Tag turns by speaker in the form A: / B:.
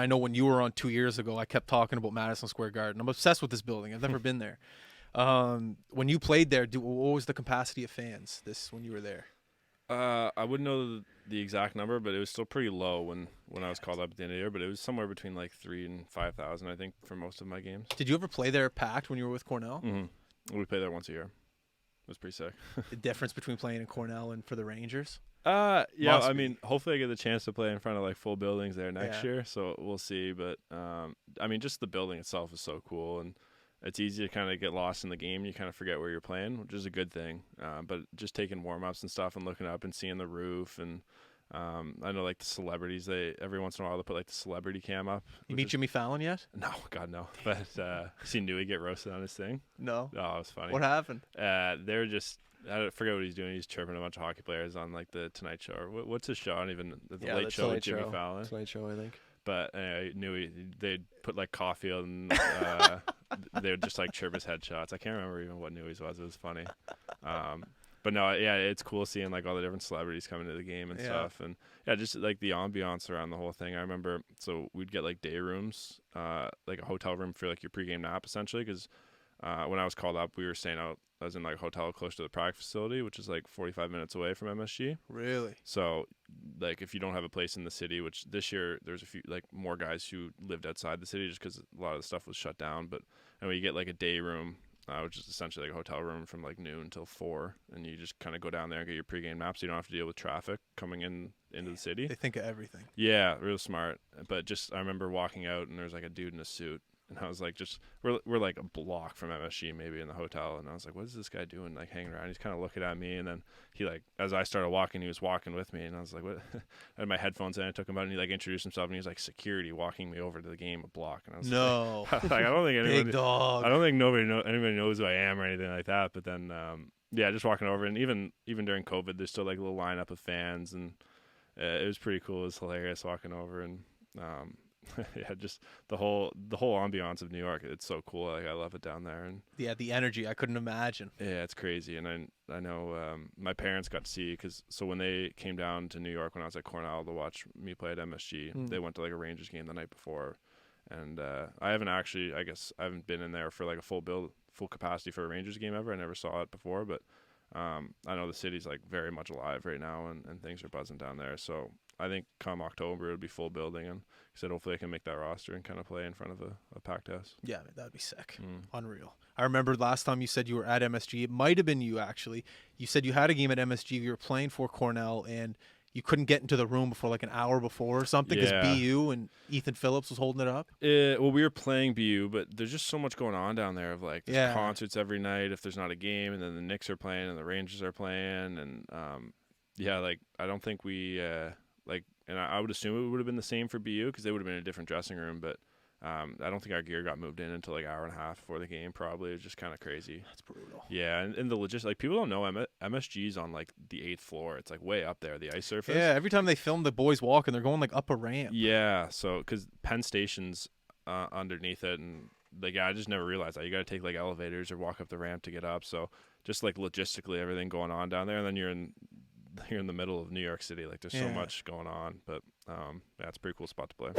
A: I know when you were on 2 years ago, I kept talking about Madison Square Garden. I'm obsessed with this building. I've never been there. When you played there, what was the capacity of fans when you were there?
B: I wouldn't know the exact number, but it was still pretty low when I was called up at the end of the year. But it was somewhere between like 3,000 and 5,000, I think, for most of my games.
A: Did you ever play there packed when you were with Cornell?
B: Mm-hmm. We play there once a year. It was pretty sick.
A: The difference between playing in Cornell and for the Rangers?
B: Yeah,
A: Must
B: I
A: be.
B: mean, hopefully I get the chance to play in front of like full buildings there next year, so we'll see. But I mean, just the building itself is so cool, and it's easy to kind of get lost in the game. You kind of forget where you're playing, which is a good thing. But just taking warm-ups and stuff and looking up and seeing the roof, and I know like the celebrities, every once in a while they put like the celebrity cam up.
A: You meet Jimmy Fallon yet?
B: No, God no. But seen Newey get roasted on his thing.
A: No.
B: Oh, it was funny.
A: What happened?
B: They're just, I forget what he's doing. He's chirping a bunch of hockey players on like the Tonight Show. Or what's his show? I don't even, the Late Show with Jimmy Fallon.
C: Tonight Show, I think.
B: But Newey, they'd put like coffee and they would just like chirp his headshots. I can't remember even what Newey's was. It was funny. But no, yeah, it's cool seeing like all the different celebrities coming to the game and stuff, and yeah, just like the ambiance around the whole thing. I remember, so we'd get like day rooms, like a hotel room for like your pregame nap essentially, because when I was called up, we were staying out. I was in like a hotel close to the practice facility, which is like 45 minutes away from MSG.
A: Really?
B: So, like, if you don't have a place in the city, which this year there's a few like more guys who lived outside the city just because a lot of the stuff was shut down. But anyway, you get like a day room, which is essentially like a hotel room from like noon until 4, and you just kind of go down there and get your pregame nap, so you don't have to deal with traffic coming into the city.
A: They think of everything.
B: Yeah, real smart. But just I remember walking out and there's like a dude in a suit. And I was like, we're like a block from MSG maybe in the hotel. And I was like, what is this guy doing, like hanging around? He's kind of looking at me. And then he like, as I started walking, he was walking with me. And I was like, what? I had my headphones in. I took him out and he like introduced himself. And he was like security walking me over to the game a block. And I was like, I don't think anybody,
A: big dog.
B: I don't think anybody knows who I am or anything like that. But then, yeah, just walking over. And even during COVID, there's still like a little lineup of fans. And it was pretty cool. It was hilarious walking over. And, yeah, just the whole ambiance of New York. It's so cool. Like I love it down there, and
A: yeah, the energy I couldn't imagine.
B: Yeah, it's crazy. And I know my parents got to see, because so when they came down to New York when I was at Cornell to watch me play at MSG, they went to like a Rangers game the night before, and I haven't been in there for like a full capacity for a Rangers game ever. I never saw it before, but I know the city's like very much alive right now, and things are buzzing down there. So I think come October it'll be full building, and I said hopefully I can make that roster and kind of play in front of a packed house.
A: Yeah, that'd be sick. Unreal. I remember last time you said you were at MSG. It might have been you actually. You said you had a game at MSG. You were playing for Cornell, and you couldn't get into the room before like an hour before or something because BU and Ethan Phillips was holding it up.
B: Well, we were playing BU, but there's just so much going on down there of like there's concerts every night if there's not a game, and then the Knicks are playing and the Rangers are playing, and yeah, like I don't think we and I would assume it would have been the same for BU because they would have been in a different dressing room, but I don't think our gear got moved in until like an hour and a half before the game. Probably. It was just kind of crazy.
A: That's brutal.
B: Yeah, and the logistics, like people don't know MSG's on like the 8th floor. It's like way up there, the ice surface.
A: Yeah, every time they film the boys walking, they're going like up a ramp.
B: Yeah, so because Penn Station's underneath it, and like I just never realized that you got to take like elevators or walk up the ramp to get up. So just like logistically, everything going on down there, and then you're in the middle of New York City. Like there's so much going on, but yeah, it's a pretty cool spot to play.